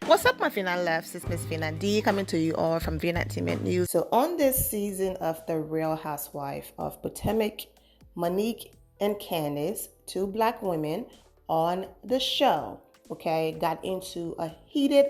What's up, my Fina Lefts? It's Miss Fina D coming to you all from Vina Entertainment News. So, on this season of The Real Housewife of Potomac, Monique and Candace, two black women on the show, got into a heated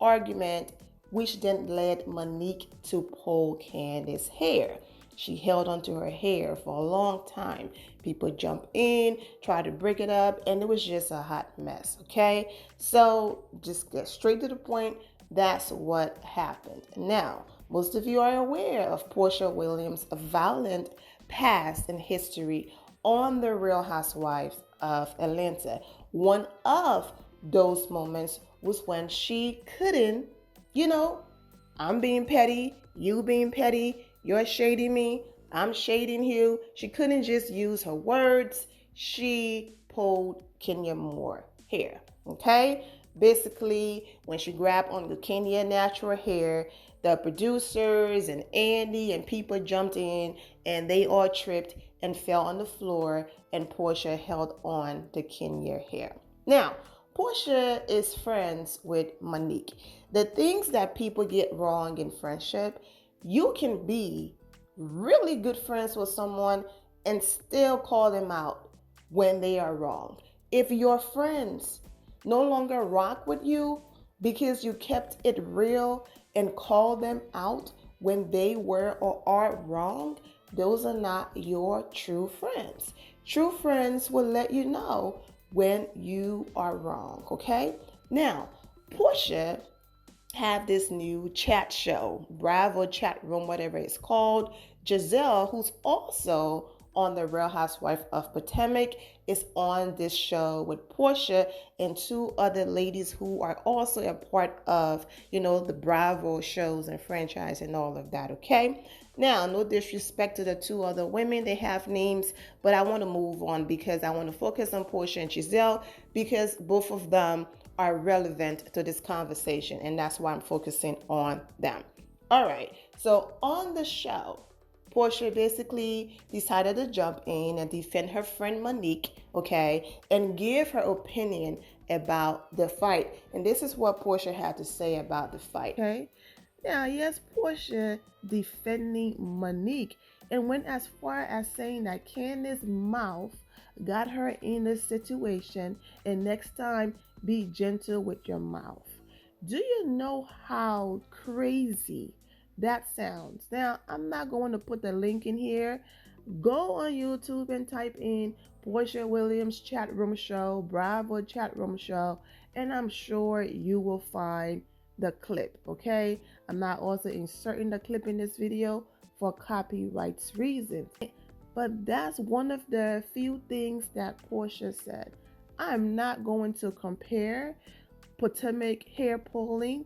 argument, which then led Monique to pull Candace's hair. She held onto her hair for a long time. People jump in, try to break it up, and it was just a hot mess, okay? So just get straight to the point. That's what happened. Now, most of you are aware of Porsha Williams' violent past and history on The Real Housewives of Atlanta. One of those moments was when she couldn't, I'm being petty, you being petty, you're shading me, I'm shading you. She couldn't just use her words. She pulled Kenya Moore hair, okay? Basically, when she grabbed on the Kenya natural hair, the producers and Andy and people jumped in and they all tripped and fell on the floor, and Porsha held on to Kenya hair. Now, Porsha is friends with Monique. The things that people get wrong in friendship, you can be really good friends with someone and still call them out when they are wrong. If your friends no longer rock with you because you kept it real and called them out when they were or are wrong, those are not your true friends. True friends will let you know when you are wrong, okay? Now, Porsha have this new chat show, Bravo chat room, whatever it's called. Giselle, who's also on The Real Housewife of Potomac, is on this show with Porsha and two other ladies who are also a part of, the Bravo shows and franchise and all of that, okay? Now, no disrespect to the two other women, they have names, but I want to move on because I want to focus on Porsha and Giselle because both of them are relevant to this conversation, and that's why I'm focusing on them. All right, so on the show, Porsha basically decided to jump in and defend her friend Monique, and give her opinion about the fight. And this is what Porsha had to say about the fight. Okay. Now, yes, Porsha defending Monique and went as far as saying that Candace's mouth got her in this situation, and next time, be gentle with your mouth. Do you know how crazy that sounds? Now, I'm not going to put the link in here. Go on YouTube and type in Porsha Williams chat room show, Bravo chat room show, and I'm sure you will find the clip, okay? I'm not also inserting the clip in this video for copyright reasons. But that's one of the few things that Porsha said. I'm not going to compare Potomac hair pulling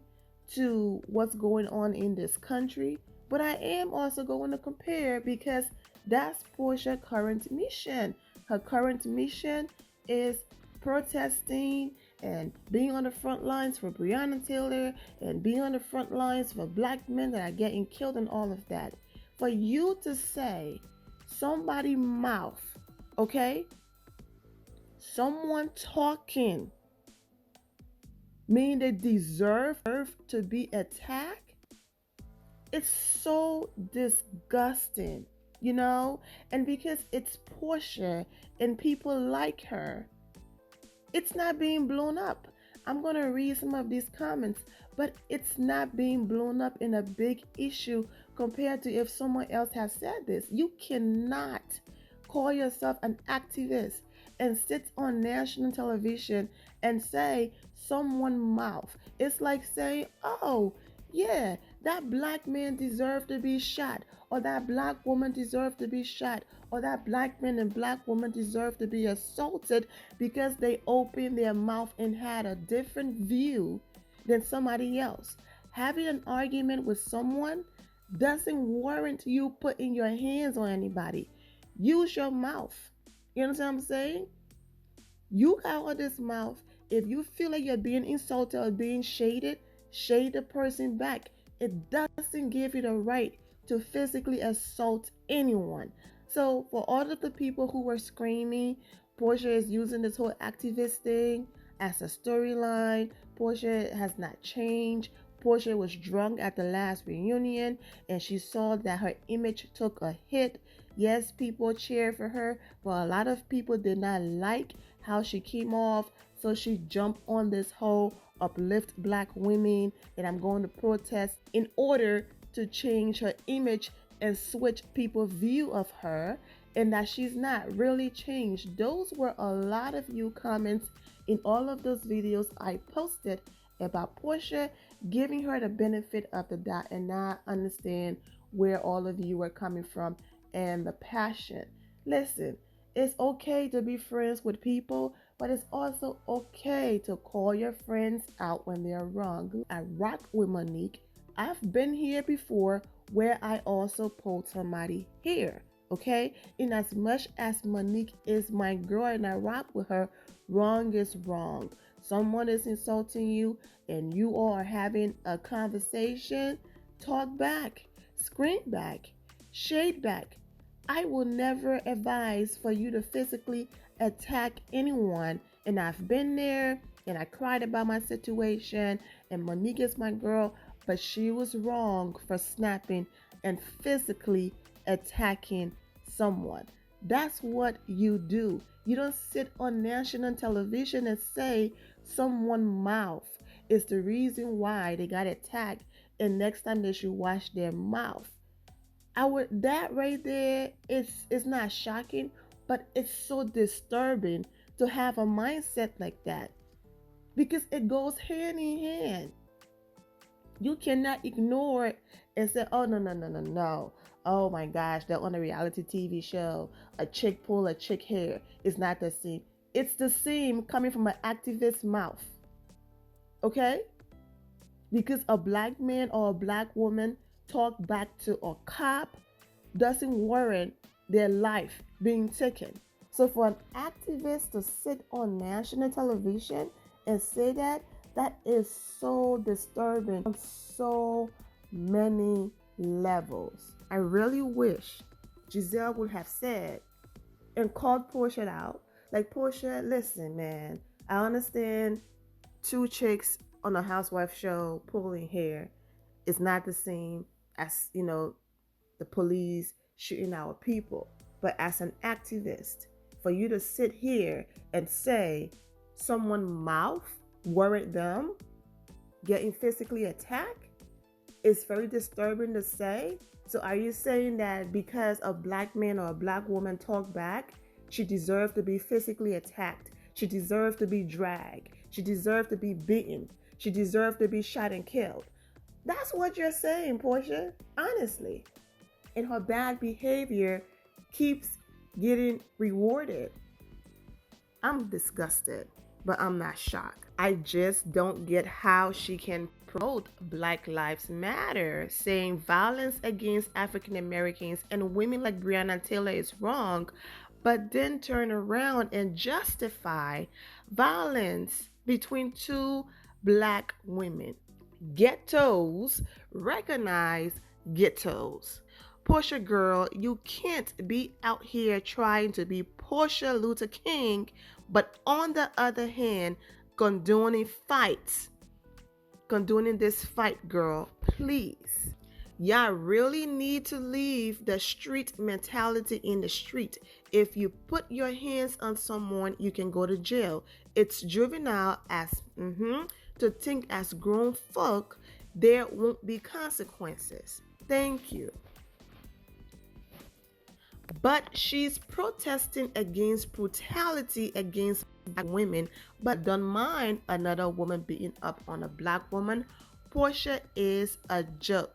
to what's going on in this country, but I am also going to compare because that's Porsha's current mission. Her current mission is protesting and being on the front lines for Breonna Taylor and being on the front lines for black men that are getting killed and all of that. For you to say somebody's mouth, someone talking, meaning they deserve to be attacked, it's so disgusting, and because it's Porsha and people like her, it's not being blown up. I'm going to read some of these comments, but it's not being blown up in a big issue compared to if someone else has said this. You cannot call yourself an activist and sit on national television and say someone's mouth. It's like saying, oh, yeah, that black man deserved to be shot, or that black woman deserved to be shot, or that black man and black woman deserve to be assaulted because they opened their mouth and had a different view than somebody else. Having an argument with someone doesn't warrant you putting your hands on anybody. Use your mouth. You understand what I'm saying? You got all this mouth. If you feel like you're being insulted or being shaded, shade the person back. It doesn't give you the right to physically assault anyone. So for all of the people who were screaming, Porsha is using this whole activist thing, as a storyline. Porsha has not changed. Porsha was drunk at the last reunion and she saw that her image took a hit. Yes, people cheered for her, but a lot of people did not like how she came off. So she jumped on this whole uplift black women and I'm going to protest in order to change her image and switch people's view of her, and that she's not really changed. Those were a lot of you comments in all of those videos I posted about Porsha, giving her the benefit of the doubt and not understand where all of you were coming from and the passion. Listen, it's okay to be friends with people, but it's also okay to call your friends out when they're wrong. I rock with Monique. I've been here before where I also pulled somebody here. Okay? In as much as Monique is my girl and I rock with her, wrong is wrong. Someone is insulting you and you all are having a conversation, talk back, scream back, shade back. I will never advise for you to physically attack anyone. And I've been there and I cried about my situation and Monique is my girl, but she was wrong for snapping and physically attacking someone. That's what you do. You don't sit on national television and say someone's mouth is the reason why they got attacked and next time they should wash their mouth. That right there is not shocking, but it's so disturbing to have a mindset like that because it goes hand in hand. You cannot ignore it and say, oh, no. Oh my gosh, they're on a reality TV show. A chick pull a chick hair. It's not the same. It's the same coming from an activist's mouth. Okay? Because a black man or a black woman talk back to a cop doesn't warrant their life being taken. So for an activist to sit on national television and say that is so disturbing on so many levels. I really wish Giselle would have said and called Porsha out. Like, Porsha, listen, man, I understand two chicks on a housewife show pulling hair is not the same as, the police shooting our people. But as an activist, for you to sit here and say someone's mouth worried them getting physically attacked is very disturbing to say. So are you saying that because a black man or a black woman talk back, she deserves to be physically attacked? She deserves to be dragged. She deserves to be beaten. She deserves to be shot and killed. That's what you're saying, Porsha, honestly. And her bad behavior keeps getting rewarded. I'm disgusted, but I'm not shocked. I just don't get how she can promote Black Lives Matter, saying violence against African Americans and women like Breonna Taylor is wrong, but then turn around and justify violence between two black women. Ghettos recognize ghettos. Porsha girl, you can't be out here trying to be Porsha Luther King, but on the other hand, condoning this fight, girl. Please. Y'all really need to leave the street mentality in the street. If you put your hands on someone, you can go to jail. It's juvenile as to think as grown folk there won't be consequences. Thank you. But she's protesting against brutality against black women, but don't mind another woman beating up on a black woman. Porsha is a joke.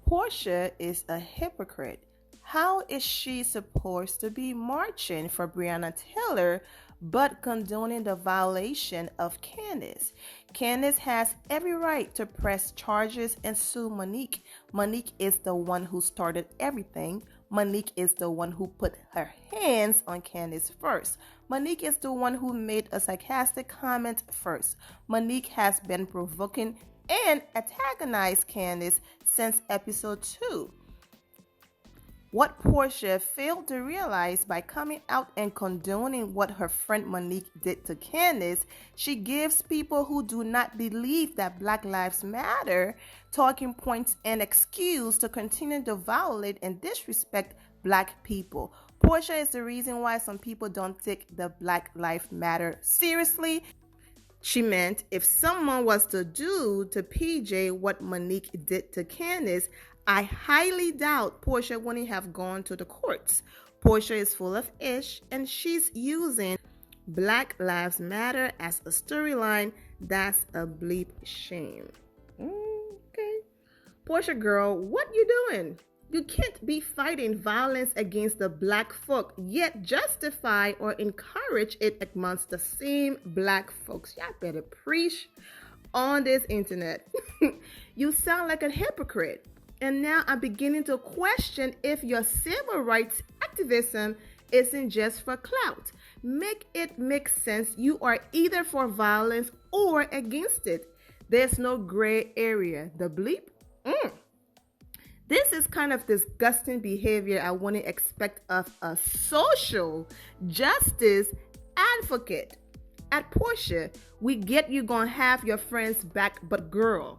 Porsha is a hypocrite. How is she supposed to be marching for Breonna Taylor but condoning the violation of Candace? Candace has every right to press charges and sue Monique. Monique is the one who started everything. Monique is the one who put her hands on Candace first. Monique is the one who made a sarcastic comment first. Monique has been provoking and antagonized Candace since episode 2. What Porsha failed to realize by coming out and condoning what her friend Monique did to Candace, she gives people who do not believe that Black Lives Matter talking points and excuse to continue to violate and disrespect Black people. Porsha is the reason why some people don't take the Black Lives Matter seriously. She meant if someone was to do to PJ what Monique did to Candace, I highly doubt Porsha wouldn't have gone to the courts. Porsha is full of ish, and she's using Black Lives Matter as a storyline. That's a bleep shame. Okay. Porsha girl, what you doing? You can't be fighting violence against the Black folk, yet justify or encourage it amongst the same Black folks. Y'all better preach on this internet. You sound like a hypocrite. And now I'm beginning to question if your civil rights activism isn't just for clout. Make it make sense. You are either for violence or against it. There's no gray area. The bleep? This is kind of disgusting behavior I wouldn't expect of a social justice advocate. At Porsha, we get you gonna have your friends back, but girl,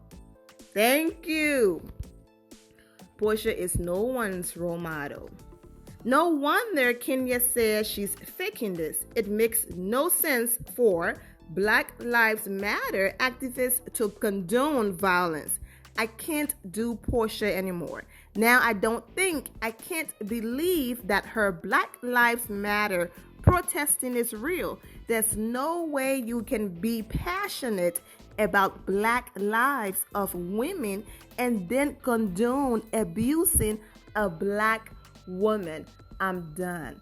thank you. Porsha is no one's role model. No wonder Kenya says she's faking this. It makes no sense for Black Lives Matter activists to condone violence. I can't do Porsha anymore. Now I can't believe that her Black Lives Matter protesting is real. There's no way you can be passionate about Black lives of women and then condone abusing a Black woman. I'm done.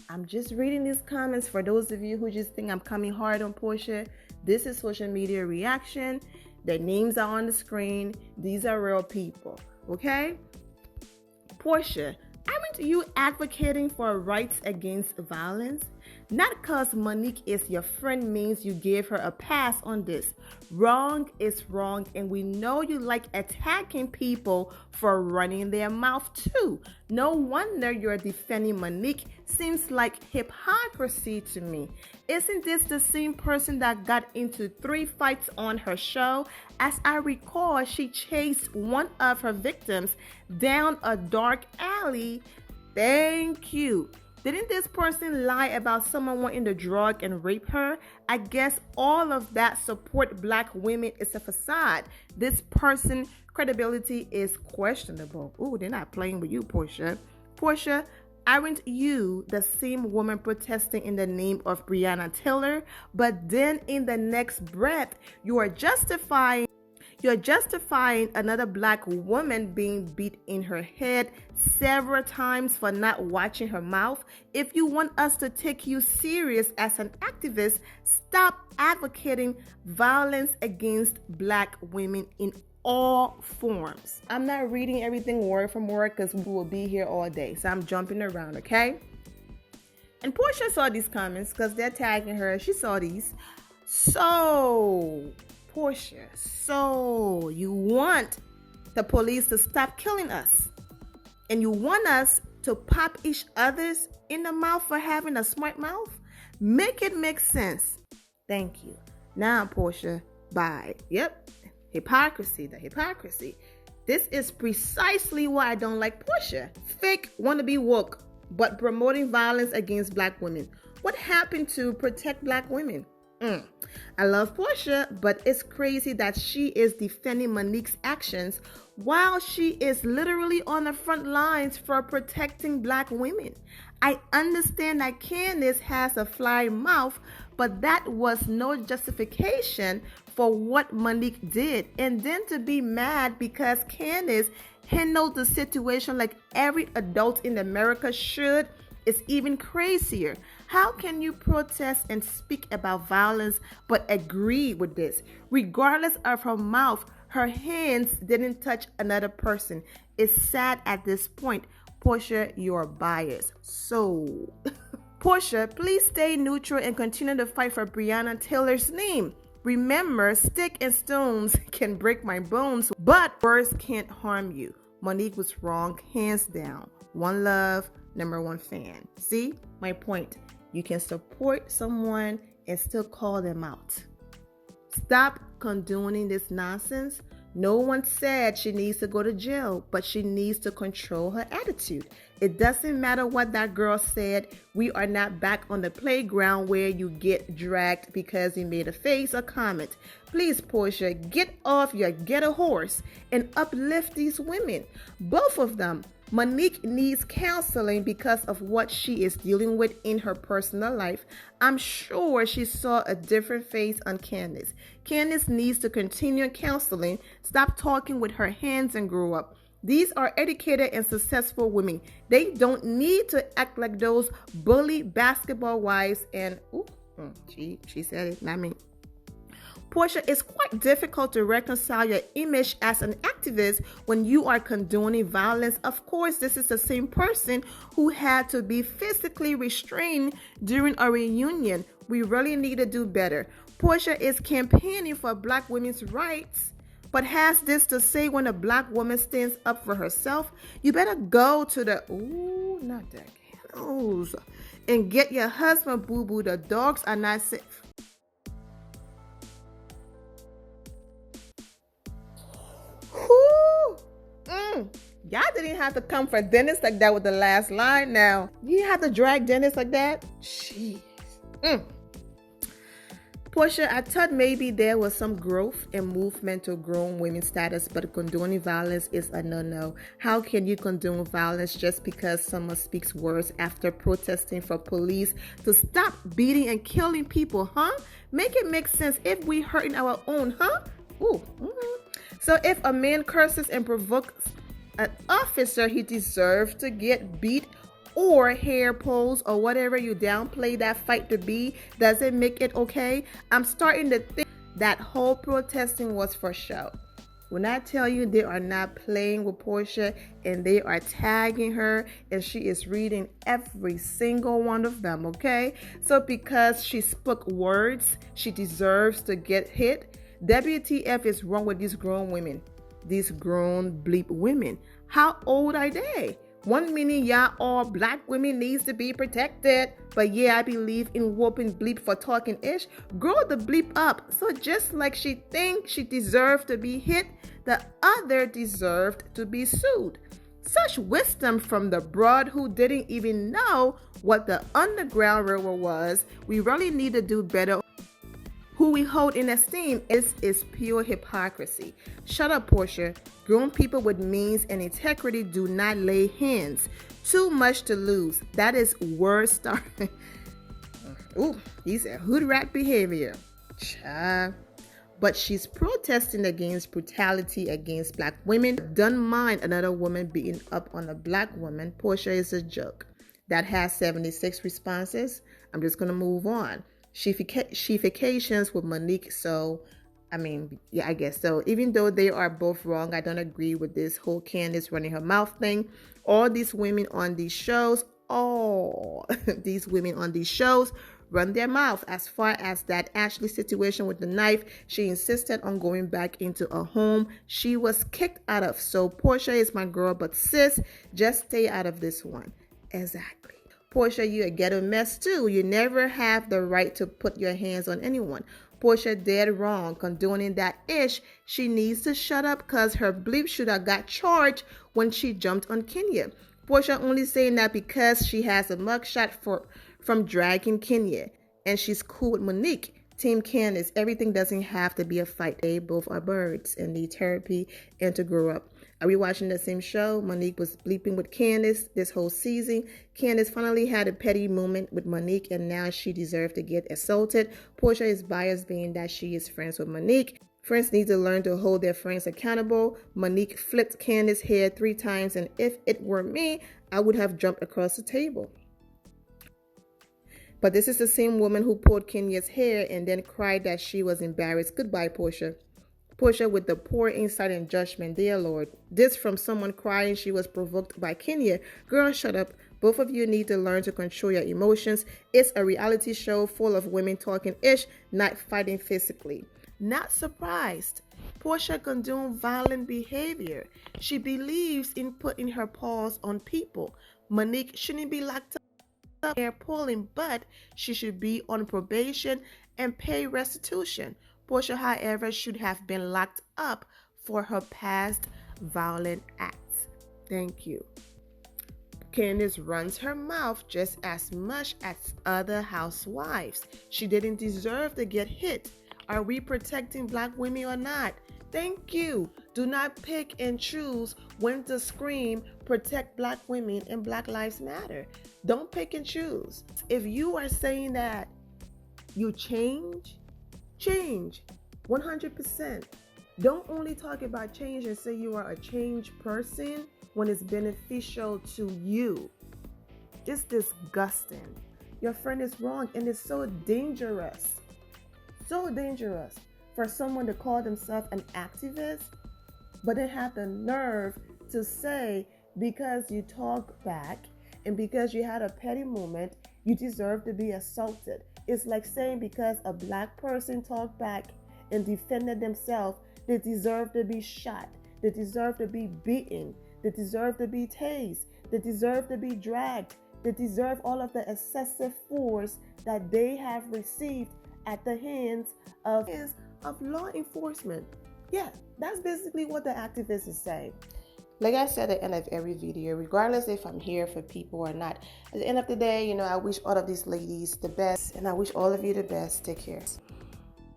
I'm just reading these comments for those of you who just think I'm coming hard on Porsha. This is social media reaction. Their names are on the screen. These are real people, okay? Porsha, aren't you advocating for rights against violence? Not because Monique is your friend means you gave her a pass on this. Wrong is wrong, and we know you like attacking people for running their mouth too. No wonder you're defending Monique. Seems like hypocrisy to me. Isn't this the same person that got into 3 fights on her show? As I recall, she chased one of her victims down a dark alley. Thank you. Didn't this person lie about someone wanting to drug and rape her? I guess all of that support Black women is a facade. This person's credibility is questionable. Ooh, they're not playing with you, Porsha. Porsha, aren't you the same woman protesting in the name of Breonna Taylor? But then in the next breath, you're justifying another Black woman being beat in her head several times for not watching her mouth. If you want us to take you serious as an activist, stop advocating violence against Black women in all forms. I'm not reading everything word from word because we will be here all day, so I'm jumping around, okay? And Porsha saw these comments because they're tagging her. She saw these. So Porsha, so you want the police to stop killing us, and you want us to pop each other's in the mouth for having a smart mouth? Make it make sense. Thank you. Now, Porsha, bye. Yep, hypocrisy, the hypocrisy. This is precisely why I don't like Porsha. Fake want to be woke, but promoting violence against Black women. What happened to protect Black women? I love Porsha, but it's crazy that she is defending Monique's actions while she is literally on the front lines for protecting Black women. I understand that Candace has a fly mouth, but that was no justification for what Monique did. And then to be mad because Candace handled the situation like every adult in America should is even crazier. How can you protest and speak about violence but agree with this? Regardless of her mouth, her hands didn't touch another person. It's sad at this point. Porsha, you're biased. So, Porsha, please stay neutral and continue to fight for Breonna Taylor's name. Remember, stick and stones can break my bones, but words can't harm you. Monique was wrong, hands down. One love, number one fan. See my point? You can support someone and still call them out. Stop condoning this nonsense. No one said she needs to go to jail, but she needs to control her attitude. It doesn't matter what that girl said. We are not back on the playground where you get dragged because you made a face or comment. Please, Porsha, get off your ghetto horse and uplift these women. Both of them. Monique needs counseling because of what she is dealing with in her personal life. I'm sure she saw a different face on Candace. Candace needs to continue counseling, stop talking with her hands, and grow up. These are educated and successful women. They don't need to act like those bully basketball wives and, she said it, not me. Porsha, it's quite difficult to reconcile your image as an activist when you are condoning violence. Of course, this is the same person who had to be physically restrained during a reunion. We really need to do better. Porsha is campaigning for Black women's rights, but has this to say when a Black woman stands up for herself. You better go to the, not the kennels, and get your husband, boo-boo. The dogs are not safe. Y'all didn't have to come for Dennis like that with the last line now. You didn't have to drag Dennis like that? Jeez. Porsha, I thought maybe there was some growth and movement to grown women's status, but condoning violence is a no-no. How can you condone violence just because someone speaks words after protesting for police to stop beating and killing people, huh? Make it make sense if we hurting our own, huh? So if a man curses and provokes an officer, he deserves to get beat or hair pulls or whatever you downplay that fight to be. Does it make it okay? I'm starting to think that whole protesting was for show. When I tell you they are not playing with Porsha and they are tagging her and she is reading every single one of them, okay? So because she spoke words, she deserves to get hit. WTF is wrong with these grown women? These grown bleep women. How old are they? 1 minute y'all all Black women needs to be protected, but yeah, I believe in whooping bleep for talking ish. Grow the bleep up. So just like she thinks she deserved to be hit, the other deserved to be sued. Such wisdom from the broad who didn't even know what the Underground Railroad was. We really need to do better. Who we hold in esteem is pure hypocrisy. Shut up, Porsha. Grown people with means and integrity do not lay hands. Too much to lose. That is word starting. He said hood rat behavior. But she's protesting against brutality against Black women. Don't mind another woman beating up on a Black woman. Porsha is a joke. That has 76 responses. I'm just going to move on. She-fications with Monique, I guess so. Even though they are both wrong, I don't agree with this whole Candace running her mouth thing. All these women on these shows run their mouth. As far as that Ashley situation with the knife, she insisted on going back into a home she was kicked out of. So Porsha is my girl, but sis, just stay out of this one. Exactly. Porsha, you a ghetto mess too. You never have the right to put your hands on anyone. Porsha dead wrong condoning that ish. She needs to shut up because her bleep should have got charged when she jumped on Kenya. Porsha only saying that because she has a mugshot from dragging Kenya and she's cool with Monique. Team Candace, everything doesn't have to be a fight. They both are birds and need therapy and to grow up. Are we watching the same show? Monique was bleeping with Candace this whole season. Candace finally had a petty moment with Monique and now she deserved to get assaulted. Porsha is biased being that she is friends with Monique. Friends need to learn to hold their friends accountable. Monique flipped Candace's hair 3 times and if it were me, I would have jumped across the table. But this is the same woman who pulled Kenya's hair and then cried that she was embarrassed. Goodbye, Porsha. Porsha with the poor insight and judgment. Dear Lord. This from someone crying she was provoked by Kenya. Girl, shut up. Both of you need to learn to control your emotions. It's a reality show full of women talking ish, not fighting physically. Not surprised. Porsha condones violent behavior. She believes in putting her paws on people. Monique shouldn't be locked up there pulling, but she should be on probation and pay restitution. Porsha, however, should have been locked up for her past violent acts. Thank you. Candace runs her mouth just as much as other housewives. She didn't deserve to get hit. Are we protecting black women or not? Thank you. Do not pick and choose when to scream, protect black women and Black Lives Matter. Don't pick and choose. If you are saying that you change 100%. Don't only talk about change and say you are a changed person when it's beneficial to you. It's disgusting. Your friend is wrong, and it's so dangerous for someone to call themselves an activist, but they have the nerve to say because you talk back and because you had a petty moment, you deserve to be assaulted. It's like saying because a black person talked back and defended themselves, they deserve to be shot, they deserve to be beaten, they deserve to be tased, they deserve to be dragged, they deserve all of the excessive force that they have received at the hands of law enforcement. Yeah, that's basically what the activist is saying. Like I said at the end of every video, regardless if I'm here for people or not, at the end of the day, I wish all of these ladies the best, and I wish all of you the best. Take care.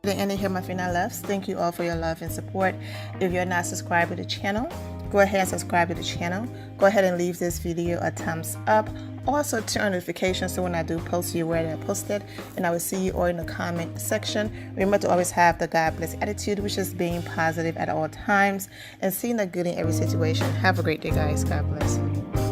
The end of here, my final loves. Thank you all for your love and support. If you're not subscribed to the channel, go ahead and subscribe to the channel. Go ahead and leave this video a thumbs up. Also turn on notifications so when I do post, you're aware that I posted, and I will see you all in the comment section. Remember to always have the God bless attitude, which is being positive at all times and seeing the good in every situation. Have a great day, guys. God bless.